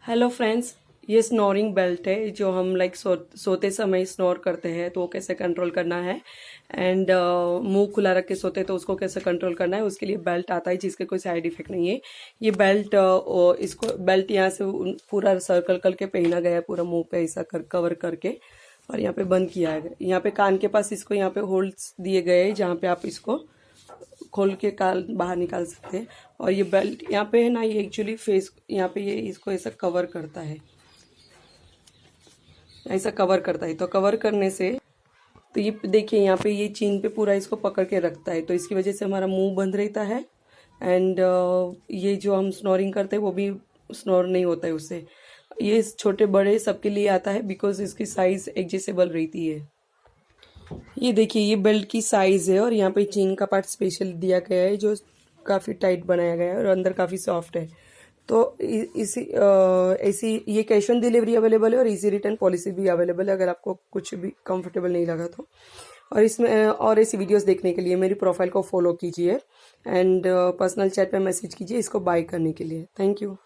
Hello friends, ये snoring belt है जो हम सोते समय स्नोर करते हैं तो वो कैसे कंट्रोल करना है। एंड मुंह खुला रख के सोते तो उसको कैसे कंट्रोल करना है, उसके लिए बेल्ट आता है जिसके कोई साइड इफेक्ट नहीं है। ये बेल्ट इसको बेल्ट यहाँ से पूरा सर्कल करके पहना गया है, पूरा मुंह पे ऐसा कवर करके, और यहाँ पे बंद किया है। यहाँ पे कान के पास इसको यहाँ पे होल्ड्स दिए गए हैं जहाँ पे आप इसको खोल के कान बाहर निकाल सकते हैं। और ये बेल्ट यहाँ पे है ना, ये एक्चुअली फेस यहाँ पे ये इसको ऐसा कवर करता है, ऐसा कवर करता है। तो कवर करने से तो ये देखिए यहाँ पे ये चीन पे पूरा इसको पकड़ के रखता है, तो इसकी वजह से हमारा मुंह बंद रहता है। एंड ये जो हम स्नोरिंग करते हैं वो भी स्नोर नहीं होता है उससे। ये छोटे बड़े सबके लिए आता है बिकॉज इसकी साइज एडजस्टेबल रहती है। ये देखिए ये बेल्ट की साइज है और यहाँ पे चीन का पार्ट स्पेशल दिया गया है जो काफ़ी टाइट बनाया गया है और अंदर काफ़ी सॉफ्ट है। तो इसी ऐसी ये कैश ऑन डिलीवरी अवेलेबल है और इजी रिटर्न पॉलिसी भी अवेलेबल है अगर आपको कुछ भी कंफर्टेबल नहीं लगा तो। और इसमें और ऐसी वीडियोस देखने के लिए मेरी प्रोफाइल को फॉलो कीजिए एंड पर्सनल चैट पे मैसेज कीजिए इसको बाय करने के लिए। Thank you.